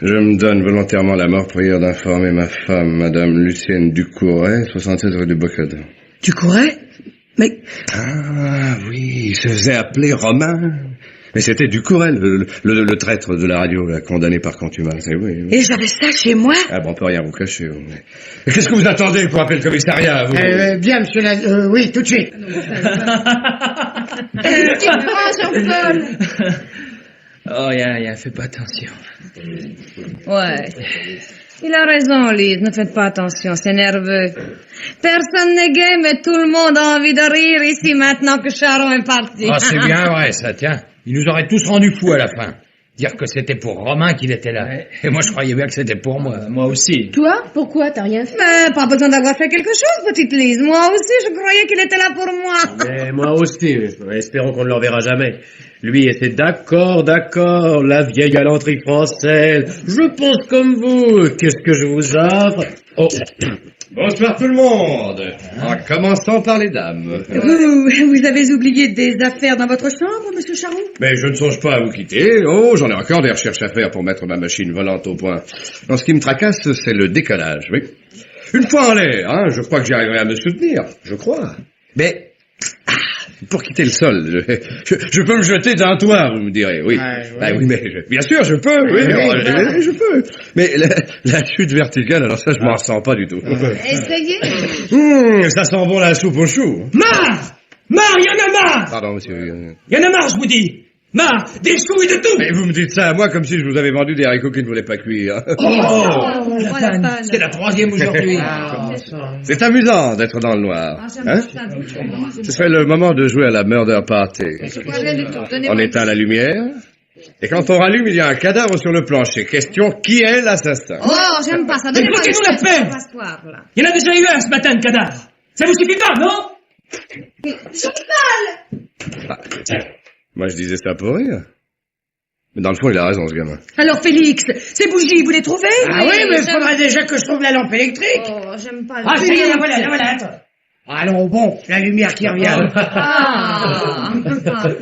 S11: Je me donne volontairement la mort prière d'informer ma femme, Madame Lucienne Ducouret, 76 rue du Bocade.
S4: Ducouret? Mais...
S11: Ah oui, il se faisait appeler Romain. Mais c'était Ducouret, le traître de la radio, là, condamné par contumace. Oui.
S4: Et j'avais ça chez moi?
S11: Ah bon, on peut rien vous cacher. Mais qu'est-ce que vous attendez pour appeler le commissariat, vous?
S5: Bien, monsieur oui, tout de suite.
S12: Jean-Paul.
S6: Oh, rien, fais pas attention.
S1: Ouais. Il a raison, Lise, ne faites pas attention, c'est nerveux. Personne n'est gay, mais tout le monde a envie de rire ici maintenant que Charon est parti.
S13: Ah, c'est bien vrai, ça, tiens. Il nous aurait tous rendus fous à la fin. Dire que c'était pour Romain qu'il était là. Ouais. Et moi, je croyais bien que c'était pour moi.
S6: Moi aussi.
S12: Toi, pourquoi t'as rien fait?
S1: Mais pas besoin d'avoir fait quelque chose, petite Lise. Moi aussi, je croyais qu'il était là pour moi.
S7: Mais moi aussi, espérons qu'on ne le reverra jamais. Lui était d'accord, la vieille galanterie française. Je pense comme vous. Qu'est-ce que je vous offre? Oh.
S11: Bonsoir tout le monde. En commençant par les dames.
S4: Vous avez oublié des affaires dans votre chambre, monsieur Charon?
S11: Mais je ne songe pas à vous quitter. Oh, j'en ai encore des recherches à faire pour mettre ma machine volante au point. Non, ce qui me tracasse, c'est le décalage, oui. Une fois en l'air, hein, je crois que j'arriverai à me soutenir. Je crois. Mais... pour quitter le sol, je peux me jeter d'un toit, vous me direz, oui. Oui, mais bien sûr, je peux, oui, je peux. Mais la chute verticale, alors ça, je m'en ressens pas du tout.
S12: Essayez.
S8: Ça sent bon la soupe aux choux.
S13: Marre, il y en a marre.
S11: Pardon, monsieur.
S13: Il y en a marre, je vous dis. Marre, des choux et de tout.
S11: Mais vous me dites ça à moi comme si je vous avais vendu des haricots qui ne voulaient pas cuire.
S13: C'est la troisième aujourd'hui.
S11: C'est amusant d'être dans le noir. Hein? Ce serait le moment de jouer à la murder party. On éteint la lumière, et quand on rallume, il y a un cadavre sur le plancher. Question, qui est l'assassin?
S1: Oh, j'aime pas ça.
S13: Mais foutez-nous la paix. Il y en a déjà eu un ce matin de cadavre. Ça vous suffit pas, non?
S11: Moi, je disais ça pour rire. Mais dans le fond, il a raison, ce gamin.
S4: Alors, Félix, ces bougies, vous les trouvez?
S5: Ah oui, mais il faudrait déjà que je trouve la lampe électrique.
S1: Oh, j'aime pas.
S5: Ah, ça y est, la voilà. Allons, bon, la lumière qui revient.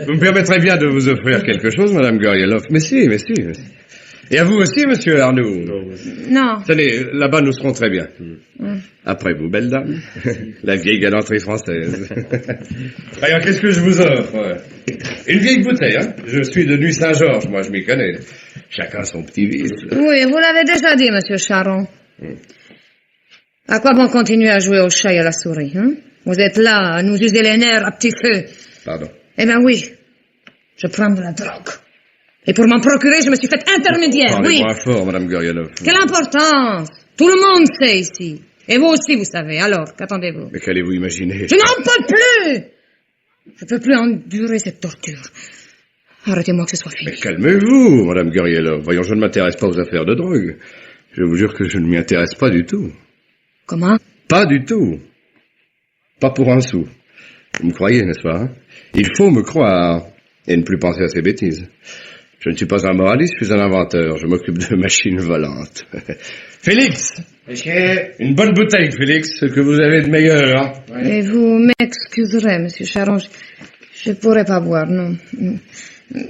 S11: Vous me permettrez bien de vous offrir quelque chose, Madame Gorieloff. Mais si. Et à vous aussi, Monsieur Arnoux.
S1: Non.
S11: Tenez, là-bas, nous serons très bien. Après vous, belle dame. La vieille galanterie française. Alors, qu'est-ce que je vous offre? Une vieille bouteille, hein. Je suis de Nuit Saint-Georges, moi, je m'y connais. Chacun son petit vice.
S1: Oui, vous l'avez déjà dit, monsieur Charon. À quoi bon continuer à jouer au chat et à la souris, hein? Vous êtes là à nous user les nerfs à petit feu.
S11: Pardon.
S1: Eh bien oui, je prends de la drogue. Et pour m'en procurer, je me suis fait intermédiaire,
S11: Parlez
S1: oui.
S11: moins fort, Madame Gorieloff.
S1: Quelle importance! Tout le monde sait ici. Et vous aussi, vous savez. Alors, qu'attendez-vous?
S11: Mais qu'allez-vous imaginer?
S1: Je n'en peux plus! Je ne peux plus endurer cette torture. Arrêtez-moi que ce soit fini.
S11: Mais calmez-vous, Madame Gorieloff. Voyons, je ne m'intéresse pas aux affaires de drogue. Je vous jure que je ne m'y intéresse pas du tout.
S1: Comment?
S11: Pas du tout. Pas pour un sou. Vous me croyez, n'est-ce pas? Il faut me croire et ne plus penser à ces bêtises. Je ne suis pas un moraliste, je suis un inventeur. Je m'occupe de machines volantes. Félix!
S5: Monsieur.
S11: Une bonne bouteille, Félix, ce que vous avez de meilleur. Hein.
S1: Et vous m'excuserez, monsieur Charon, je ne pourrais pas boire, non.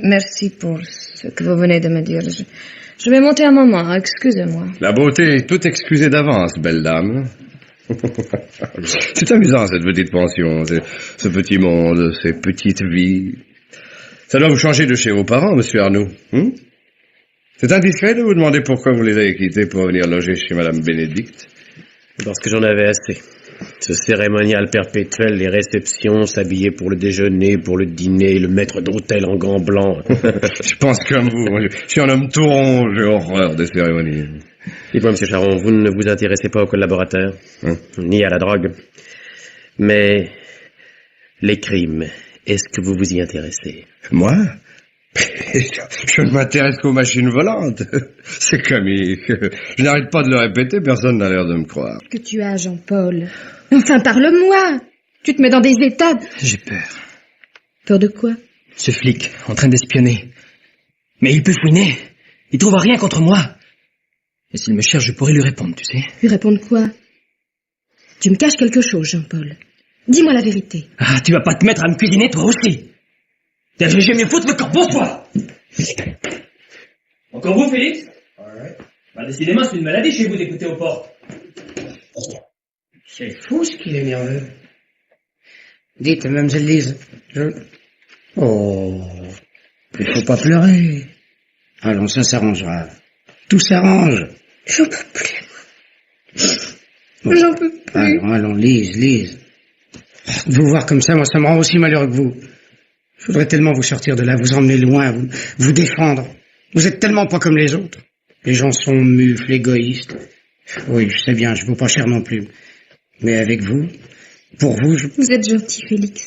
S1: Merci pour ce que vous venez de me dire. Je vais monter un moment, excusez-moi.
S11: La beauté est toute excusée d'avance, belle dame. C'est amusant, cette petite pension, ce petit monde, ces petites vies. Ça doit vous changer de chez vos parents, monsieur Arnoux. C'est indiscret de vous demander pourquoi vous les avez quittés pour venir loger chez madame Bénédicte.
S7: Parce que j'en avais assez. Ce cérémonial perpétuel, les réceptions, s'habiller pour le déjeuner, pour le dîner, le maître d'hôtel en gants blancs.
S11: Je pense comme vous. Je suis un homme tout rond, j'ai horreur des cérémonies.
S7: Dites-moi, monsieur Charon, vous ne vous intéressez pas aux collaborateurs, ni à la drogue. Mais les crimes, est-ce que vous vous y intéressez?
S11: Moi? Je ne m'intéresse qu'aux machines volantes. C'est comique. Je n'arrête pas de le répéter, personne n'a l'air de me croire.
S12: Que tu as, Jean-Paul? Enfin, parle-moi. Tu te mets dans des états...
S6: J'ai peur.
S12: Peur de quoi?
S6: Ce flic, en train d'espionner. Mais il peut fouiner. Il trouvera rien contre moi. Et s'il me cherche, je pourrais lui répondre, tu sais.
S12: Lui répondre quoi? Tu me caches quelque chose, Jean-Paul. Dis-moi la vérité.
S6: Ah, tu vas pas te mettre à me cuisiner, toi aussi. J'ai mieux foutre le camp, bonsoir. Encore vous, Félix? Bah, décidément, c'est une maladie chez vous d'écouter aux portes.
S5: C'est fou ce qu'il est nerveux. Dites, mademoiselle Lise, Oh, il faut pas pleurer. Allons, ça s'arrangera. Tout s'arrange.
S9: J'en peux plus. J'en peux plus.
S5: Allons, Lise. De vous voir comme ça, moi, ça me rend aussi malheureux que vous. Je voudrais tellement vous sortir de là, vous emmener loin, vous défendre. Vous êtes tellement pas comme les autres. Les gens sont mufles, égoïstes. Oui, je sais bien, je vaux pas cher non plus. Mais avec vous, pour vous,
S12: Vous êtes gentil, Félix.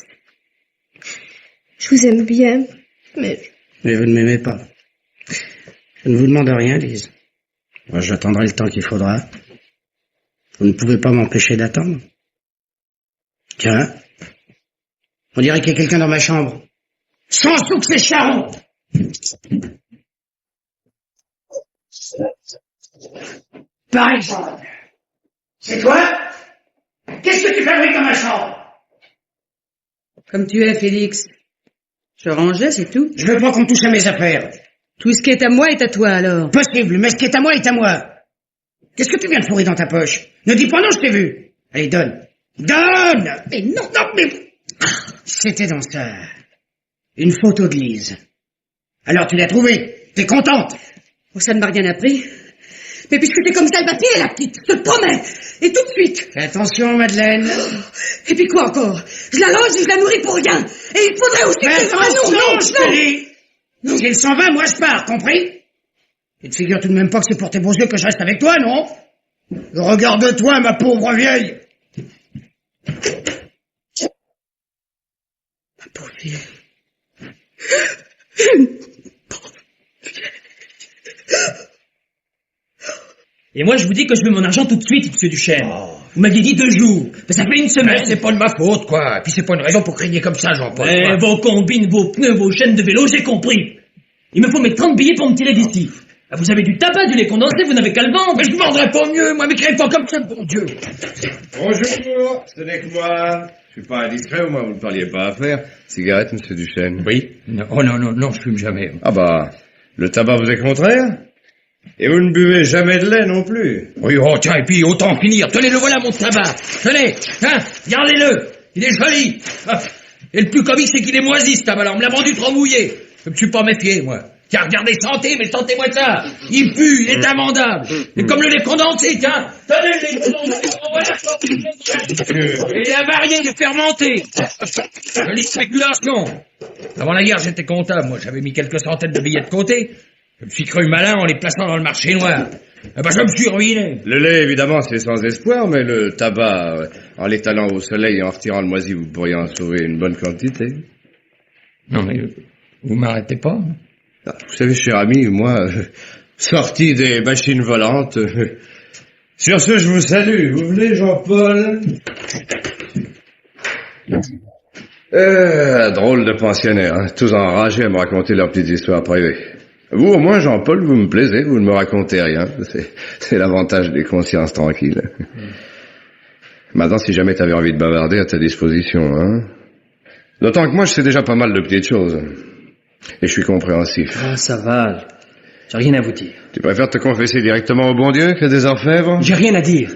S12: Je vous aime bien, mais
S5: vous ne m'aimez pas. Je ne vous demande rien, Lise. Moi, j'attendrai le temps qu'il faudra. Vous ne pouvez pas m'empêcher d'attendre. Tiens, on dirait qu'il y a quelqu'un dans ma chambre. Sans sou que c'est Charon. Par exemple. C'est toi? Qu'est-ce que tu fabriques dans ma chambre?
S4: Comme tu es, Félix. Je rangeais, c'est tout.
S5: Je veux pas qu'on touche à mes affaires.
S4: Tout ce qui est à moi est à toi, alors.
S5: Possible, mais ce qui est à moi est à moi. Qu'est-ce que tu viens de fourrer dans ta poche? Ne dis pas non, je t'ai vu. Allez, donne. Donne! Mais non, mais... C'était dans ça. Une photo de Lise. Alors, tu l'as trouvée. T'es contente?
S4: Oh, ça ne m'a rien appris. Mais puisque t'es comme ça, elle va tirer, la petite. Je te le promets. Et tout de suite.
S5: Fais attention, Madeleine.
S4: Et puis quoi encore? Je la loge et je la nourris pour rien. Et il faudrait aussi
S5: Fais
S4: que je la
S5: attention,
S4: nourrisse.
S5: je te dis. Si elle s'en va, moi je pars, compris? Et te figures tout de même pas que c'est pour tes beaux yeux que je reste avec toi, non? Regarde-toi, ma pauvre vieille.
S4: Ma pauvre vieille.
S6: Et moi, je vous dis que je veux mon argent tout de suite, monsieur Duchesne. Vous m'aviez dit 2 jours. Mais ça fait une semaine.
S13: C'est pas de ma faute, quoi. Et puis c'est pas une raison pour crier comme ça, Jean-Paul.
S6: Eh, vos combines, vos pneus, vos chaînes de vélo, j'ai compris. Il me faut mes 30 billets pour me tirer d'ici. Ah, vous avez du tabac, du lait condensé, vous n'avez qu'à le vendre.
S13: Mais je ne vendrais pas mieux, moi, mais criez pas comme ça, bon Dieu.
S11: Bonjour, ce n'est que moi. Je suis pas indiscret, au moins vous ne parliez pas à faire. Cigarette, monsieur Duchesne?
S13: Oui. Oh non, je fume jamais.
S11: Ah bah, le tabac vous est contraire? Et vous ne buvez jamais de lait non plus?
S13: Oui, oh tiens, et puis autant en finir. Tenez, le voilà, mon tabac. Tenez, hein, regardez-le. Il est joli. Ah. Et le plus comique, c'est qu'il est moisi, ce tabac-là. On me l'a vendu trop mouillé. Je me suis pas méfié, moi. Tiens, regardez, sentez, mais sentez-moi ça. Il pue, il est amendable. Et comme le lait condensé, tiens. Tenez, le lait condensé. Il est avarié, il est fermenté. Jolie spéculation. Avant la guerre, j'étais comptable. Moi, j'avais mis quelques centaines de billets de côté. Je me suis cru malin en les plaçant dans le marché noir. Eh ben, je me suis ruiné.
S11: Le lait, évidemment, c'est sans espoir, mais le tabac, en l'étalant au soleil et en retirant le moisi, vous pourriez en sauver une bonne quantité.
S13: Non, mais vous m'arrêtez pas.
S11: Vous savez, cher ami, moi, sorti des machines volantes, sur ce, je vous salue. Vous venez, Jean-Paul? Drôle de pensionnaires, hein, tous enragés à me raconter leurs petites histoires privées. Vous, au moins, Jean-Paul, vous me plaisez, vous ne me racontez rien. C'est l'avantage des consciences tranquilles. Maintenant, si jamais t'avais envie de bavarder, à ta disposition, hein. D'autant que moi, je sais déjà pas mal de petites choses. Et je suis compréhensif.
S6: Ah, ça va. J'ai rien à vous dire.
S11: Tu préfères te confesser directement au bon Dieu qu'à des orfèvres?
S6: J'ai rien à dire.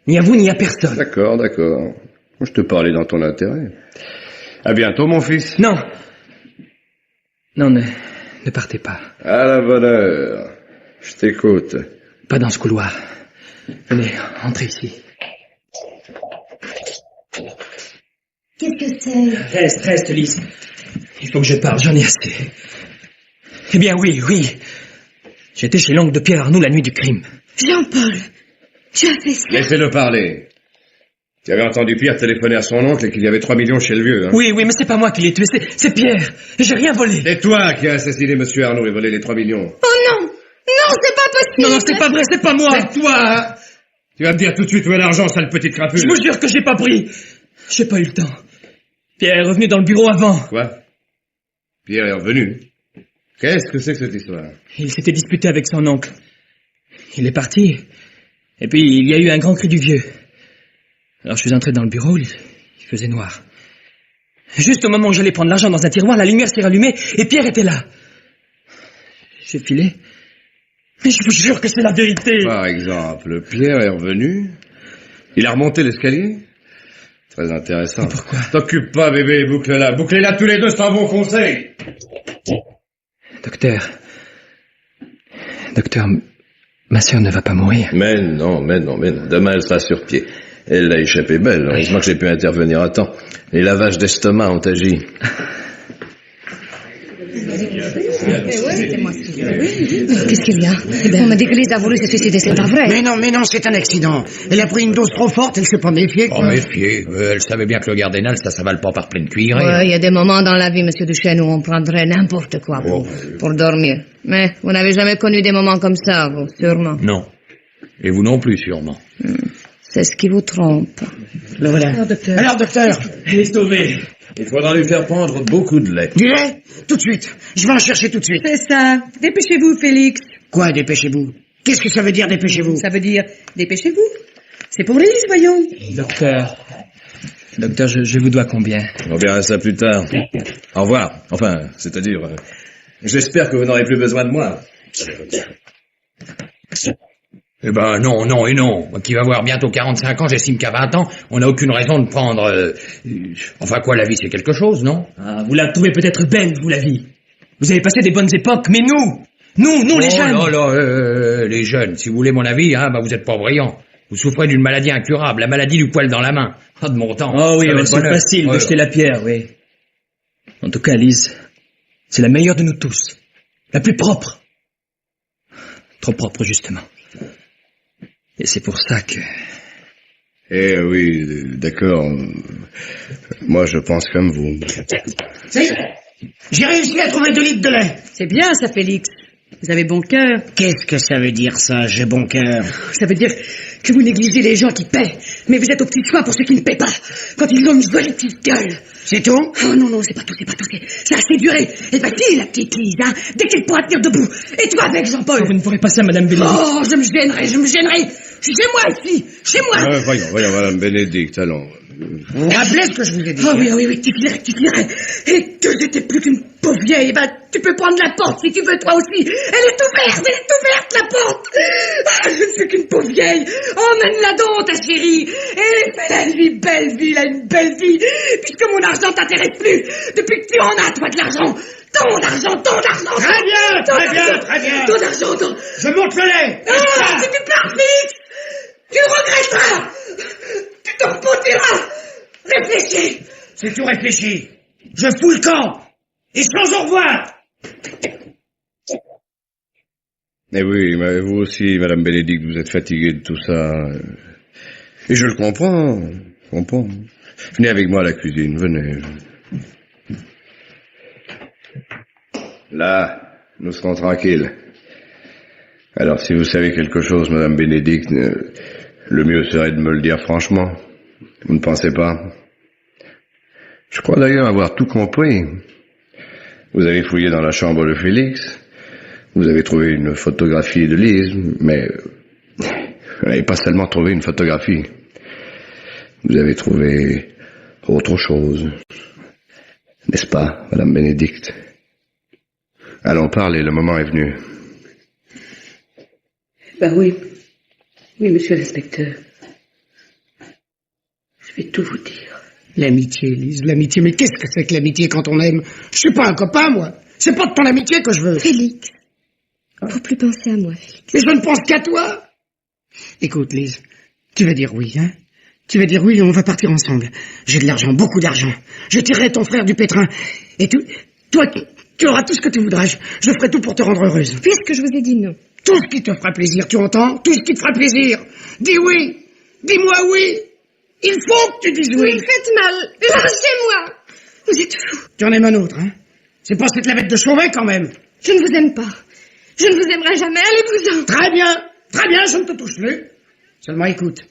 S6: Ni à vous, ni à personne.
S11: D'accord, d'accord. Moi, je te parlais dans ton intérêt. À bientôt, mon fils.
S6: Non. Non, ne partez pas.
S11: À la bonne heure. Je t'écoute.
S6: Pas dans ce couloir. Venez, entrez ici.
S12: Qu'est-ce que c'est?
S6: Reste, Lise. Il faut que je parle, j'en ai assez. Eh bien, oui. J'étais chez l'oncle de Pierre Arnoux la nuit du crime.
S9: Jean-Paul, tu as fait ça?
S11: Laissez-le parler. Tu avais entendu Pierre téléphoner à son oncle et qu'il y avait 3 millions chez le vieux, hein?
S6: Oui, mais c'est pas moi qui l'ai tué, c'est Pierre. J'ai rien volé.
S11: C'est toi qui as assassiné monsieur Arnaud et volé les 3 millions.
S9: Oh non! Non, c'est pas possible!
S6: Non, c'est pas vrai, c'est pas moi.
S11: C'est toi, hein? Tu vas me dire tout de suite où est l'argent, sale petite crapule.
S6: Je vous jure que j'ai pas pris. J'ai pas eu le temps. Pierre est revenu dans le bureau avant.
S11: Quoi? Pierre est revenu? Qu'est-ce que c'est que cette histoire?
S6: Il s'était disputé avec son oncle. Il est parti. Et puis, il y a eu un grand cri du vieux. Alors, je suis entré dans le bureau, il faisait noir. Juste au moment où j'allais prendre l'argent dans un tiroir, la lumière s'est rallumée et Pierre était là. J'ai filé. Mais je vous jure que c'est la vérité.
S11: Par exemple, Pierre est revenu. Il a remonté l'escalier. Très intéressant.
S6: Mais pourquoi?
S11: T'occupe pas, bébé, boucle-la. Bouclez-la tous les deux, c'est un bon conseil.
S6: Docteur, ma sœur ne va pas mourir.
S14: Mais non. Demain, elle sera sur pied. Elle l'a échappé belle. Heureusement que j'ai pu intervenir à temps. Les lavages d'estomac ont agi.
S9: Qu'est-ce qu'il y a? On m'a dit que Lise a voulu se suicider, c'est pas vrai.
S5: Mais non, c'est un accident. Elle a pris une dose trop forte, elle s'est pas méfiée.
S2: Oh, méfier. Elle savait bien que le gardénal, ça s'avale pas par pleine cuillerée.
S1: Ouais, il y a des moments dans la vie, monsieur Duchesne, où on prendrait n'importe quoi pour dormir. Mais vous n'avez jamais connu des moments comme ça, vous, sûrement.
S2: Non. Et vous non plus, sûrement.
S1: C'est ce qui vous trompe.
S5: Le voilà. Alors, docteur,
S6: elle est sauvée.
S14: Il faudra lui faire prendre beaucoup de lait.
S5: Du lait? Tout de suite. Je vais en chercher tout de suite.
S4: C'est ça. Dépêchez-vous, Félix.
S5: Quoi, dépêchez-vous? Qu'est-ce que ça veut dire, dépêchez-vous?
S4: Ça veut dire, dépêchez-vous. C'est pour Lise, voyons.
S6: Docteur, je vous dois combien?
S14: On verra ça plus tard. Au revoir. Enfin, c'est-à-dire... j'espère que vous n'aurez plus besoin de moi.
S2: Eh ben, non. Moi qui va avoir bientôt 45 ans, j'estime qu'à 20 ans, on n'a aucune raison de prendre... Enfin quoi, la vie c'est quelque chose, non?
S6: Ah, vous la trouvez peut-être belle, vous, la vie. Vous avez passé des bonnes époques, mais nous, les jeunes...
S2: Oh là, les jeunes, si vous voulez mon avis, hein, bah vous êtes pas brillants. Vous souffrez d'une maladie incurable, la maladie du poil dans la main. Ah, de mon temps.
S6: Oh oui, c'est facile de jeter la pierre, oui. En tout cas, Lise, c'est la meilleure de nous tous. La plus propre. Trop propre, justement. Et c'est pour ça que...
S11: Eh oui, d'accord. Moi, je pense comme vous.
S5: Ça y est, j'ai réussi à trouver 2 litres de lait.
S4: C'est bien, ça, Félix. Vous avez bon cœur.
S5: Qu'est-ce que ça veut dire, ça, j'ai bon cœur?
S4: Ça veut dire que vous négligez les gens qui paient, mais vous êtes aux petits soins pour ceux qui ne paient pas, quand ils ont une jolie petite gueule.
S5: C'est tout?
S4: Oh non, c'est pas tout, c'est assez duré. Et facile, la petite Lise, hein, dès qu'elle pourra tenir debout. Et toi avec, Jean-Paul?
S6: Vous ne ferez pas ça, Madame Bénédicte.
S4: Oh, je me gênerai. Je suis chez moi, ici, chez moi.
S11: Voyons, Madame Bénédicte, allons.
S5: Vous vous rappelez ce que je vous ai dit?
S4: Oh oui, tu filerais. Et que j'étais plus qu'une pauvre vieille, ben, tu peux prendre la porte si tu veux, toi aussi. Elle est ouverte, la porte. Ah, je ne suis qu'une pauvre vieille. Emmène-la donc, ta chérie. Et fais-la une belle vie, une belle vie. Puisque mon argent t'intéresse plus. Depuis que tu en as, toi, de l'argent. Ton argent.
S5: Très bien.
S4: Ton argent.
S5: Je monte le lait.
S4: Ah, si tu pars, Félix, tu le regretteras. Tu t'en repentiras. Réfléchis.
S5: C'est tout réfléchi. Je fous le camp. Et sans au revoir.
S11: Eh oui, mais vous aussi, Madame Bénédicte, vous êtes fatiguée de tout ça. Et je le comprends. Venez avec moi à la cuisine, venez. Là, nous serons tranquilles. Alors, si vous savez quelque chose, Madame Bénédicte, le mieux serait de me le dire franchement. Vous ne pensez pas? Je crois d'ailleurs avoir tout compris. Vous avez fouillé dans la chambre de Félix. Vous avez trouvé une photographie de Lise, mais vous n'avez pas seulement trouvé une photographie. Vous avez trouvé autre chose. N'est-ce pas, Madame Bénédicte? Allons parler, le moment est venu.
S4: Ben oui. Oui, monsieur l'inspecteur. Je vais tout vous dire.
S5: L'amitié, Lise, l'amitié. Mais qu'est-ce que c'est que l'amitié quand on aime? Je suis pas un copain, moi. C'est pas de ton amitié que je veux.
S12: Félix, faut plus penser à moi, Félix.
S5: Mais je ne pense qu'à toi. Écoute, Lise, tu vas dire oui, hein? Tu vas dire oui et on va partir ensemble. J'ai de l'argent, beaucoup d'argent. Je tirerai ton frère du pétrin. Et toi, tu auras tout ce que tu voudras. Je ferai tout pour te rendre heureuse.
S12: Puisque je vous ai dit non.
S5: Tout ce qui te fera plaisir, tu entends? Tout ce qui te fera plaisir. Dis oui. Dis-moi oui. Il faut que tu dises oui.
S12: Vous me faites mal. Lâchez-moi. Vous êtes fous.
S5: Tu en aimes un autre, hein? C'est pas cette lavette de Chauvet, quand même.
S12: Je ne vous aime pas. Je ne vous aimerai jamais. Allez-vous-en.
S5: Très bien. Très bien, je ne te touche plus. Seulement, écoute.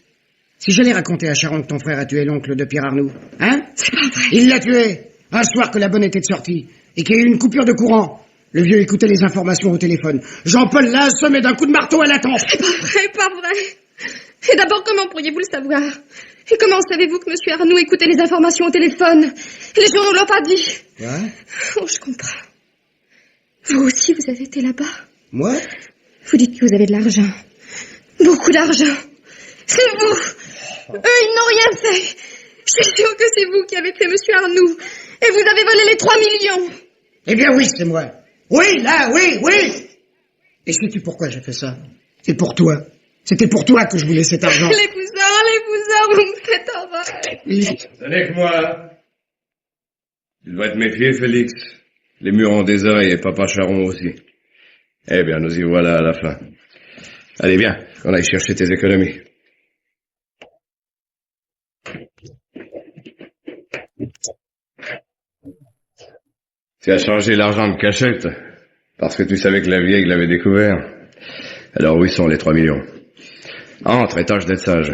S5: Si j'allais raconter à Charon que ton frère a tué l'oncle de Pierre Arnoux, hein?
S12: C'est pas vrai.
S5: Il l'a tué, un soir que la bonne était de sortie, et qu'il y a eu une coupure de courant. Le vieux écoutait les informations au téléphone. Jean-Paul l'a assommé d'un coup de marteau à la tempe.
S12: C'est pas vrai, pas vrai. Et d'abord, comment pourriez-vous le savoir? Et comment savez-vous que monsieur Arnoux écoutait les informations au téléphone? Les journaux l'ont pas dit.
S5: Ouais.
S12: Oh, je comprends. Vous aussi, vous avez été là-bas.
S5: Moi?
S12: Vous dites que vous avez de l'argent. Beaucoup d'argent. C'est vous. Eux, ils n'ont rien fait. Je suis sûre que c'est vous qui avez fait monsieur Arnoux. Et vous avez volé les 3 millions.
S5: Eh bien oui, c'est moi. Oui, là, oui, oui. Et sais-tu pourquoi j'ai fait ça? C'est pour toi. C'était pour toi que je voulais cet argent.
S12: Les pousseurs, vous me faites horreur.
S11: Ce n'est que moi. Tu dois te méfier, Félix. Les murs ont des oreilles et Papa Charon aussi. Eh bien, nous y voilà à la fin. Allez, viens, qu'on aille chercher tes économies. Tu as changé l'argent de cachette parce que tu savais que la vieille l'avait découvert. Alors où sont les 3 millions? Entre et tâche d'être sage.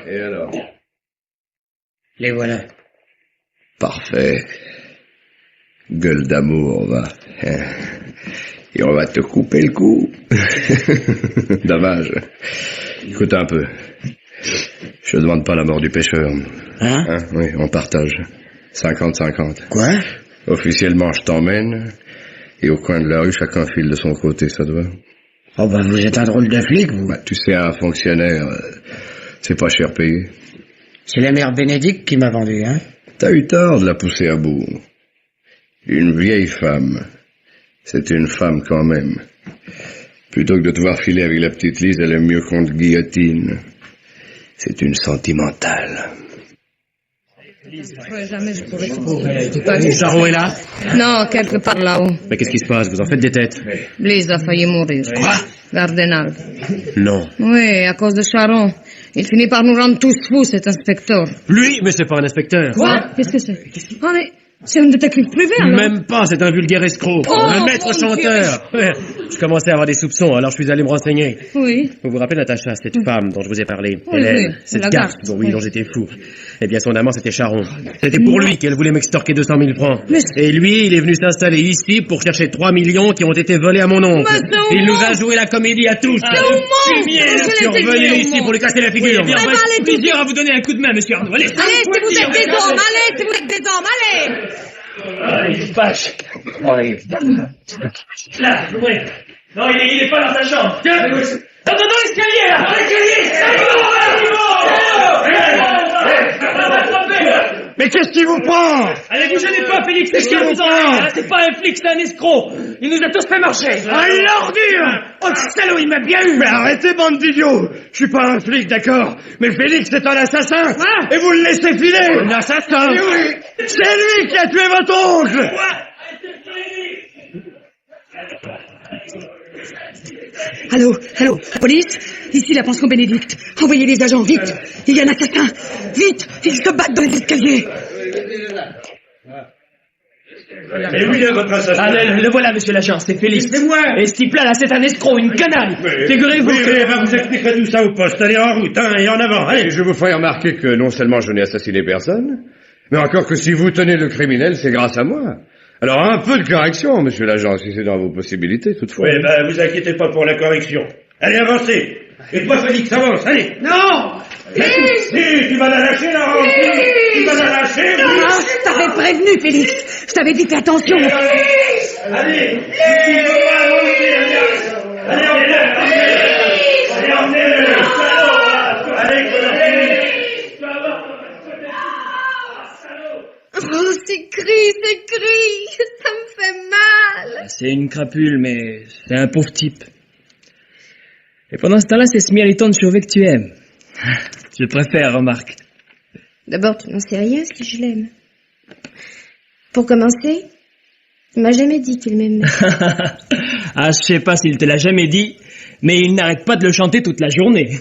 S11: Et alors?
S5: Les voilà.
S11: Parfait. Gueule d'amour, va. Et on va te couper le cou. Dommage. Écoute un peu. Je ne demande pas la mort du pêcheur.
S5: Hein?
S11: Oui, on partage. 50-50.
S5: Quoi?
S11: Officiellement, je t'emmène. Et au coin de la rue, chacun file de son côté, ça te va?
S5: Oh ben, vous êtes un drôle de flic, vous.
S11: Bah, tu sais, un fonctionnaire, c'est pas cher payé.
S5: C'est la mère Bénédicte qui m'a vendu, hein?
S11: T'as eu tort de la pousser à bout. Une vieille femme. C'est une femme quand même. Plutôt que de te voir filer avec la petite Lise, elle aime mieux qu'on te guillotine. C'est une sentimentale.
S1: Jamais je pourrais trouver.
S7: Charon est là?
S1: Non, quelque part là-haut.
S7: Mais qu'est-ce qui se passe? Vous en faites des têtes?
S1: Lise a failli mourir.
S7: Quoi?
S1: Gardenal.
S7: Non.
S1: Oui, à cause de Charon. Il finit par nous rendre tous fous, cet inspecteur.
S7: Lui? Mais c'est pas un inspecteur.
S1: Quoi? Qu'est-ce que c'est? Ah, mais c'est un détective privé, alors?
S7: Même pas, c'est un vulgaire escroc.
S1: Oh,
S7: un maître
S1: mon
S7: chanteur. Ouais. Je commençais à avoir des soupçons, alors je suis allé me renseigner.
S1: Oui.
S7: Vous vous rappelez, Natacha, cette femme dont je vous ai parlé?
S1: Oui,
S7: Hélène,
S1: oui,
S7: cette
S1: la
S7: garce
S1: garce,
S7: dont,
S1: oui.
S7: dont j'étais fou. Eh bien, son amant, c'était Charon. C'était pour lui qu'elle voulait m'extorquer 200 000 francs.
S1: Mais
S7: Et lui, il est venu s'installer ici pour chercher 3 millions qui ont été volés à mon oncle.
S1: Mais c'est au
S7: Il nous
S1: monde.
S7: a joué la comédie à tous.
S1: C'est au monde.
S7: Fumier,
S1: Je
S7: je suis
S1: l'ai dit,
S7: revenu
S1: au
S7: ici
S1: monde.
S7: pour lui casser la figure.
S1: Eh ben, allez,
S7: plaisir à vous donner un coup de main, monsieur Arnaud. Allez,
S1: Allez, si vous êtes des hommes, allez, si vous êtes des hommes, allez!
S7: Allez, passe. Là, oui. Non, il est pas dans sa chambre. Tiens, dans l'escalier, là. Dans l'escalier.
S5: Mais qu'est-ce qui vous prend?
S7: Allez, vous gênez pas, Félix.
S5: Qu'est-ce qu'il vous prend?
S7: C'est pas un flic, c'est un escroc. Il nous a tous fait marcher.
S5: Ah, l'ordure! Oh, salaud, il m'a bien eu! Mais arrêtez, bande d'idiots! Je suis pas un flic, d'accord? Mais Félix est un assassin! Et vous le laissez filer! Un assassin? Oui! C'est lui qui a tué votre oncle!
S4: Allô, police? Ici la pension Bénédicte. Envoyez les agents, vite! Il y a un assassin! Vite! Ils se battent dans les escaliers!
S8: Et où il est votre assassin?
S6: Ah, le voilà, monsieur l'agent, c'est Félix.
S8: C'est moi.
S6: Et ce type-là, là, c'est un escroc, une canaille. Figurez-vous
S8: Oui,
S6: que...
S8: vous expliquerez tout ça au poste. Allez, en route, hein, et en avant, allez.
S11: Et je vous ferai remarquer que non seulement je n'ai assassiné personne, mais encore que si vous tenez le criminel, c'est grâce à moi. Alors un peu de correction, monsieur l'agent, si c'est dans vos possibilités, toutefois.
S8: Oui, ben, vous inquiétez pas pour la correction. Allez, avancez. Et toi, Félix, avance, allez.
S4: Non! Félix!
S8: Si, tu vas la lâcher, Laurent. Tu vas la lâcher, oui.
S4: Ah, je t'avais prévenu, Félix. Je t'avais dit fais attention.
S8: Allez, tu ne peux pas avancer, allez, emmenez-le.
S12: Oh, c'est gris, ça me fait mal.
S6: C'est une crapule, mais c'est un pauvre type. Et pendant ce temps-là, c'est ce mialiton de Chauvet que tu aimes. Je préfère, remarque.
S12: D'abord, tu n'en sais rien si je l'aime. Pour commencer, il m'a jamais dit qu'il m'aimait.
S6: Ah, je sais pas s'il te l'a jamais dit, mais il n'arrête pas de le chanter toute la journée.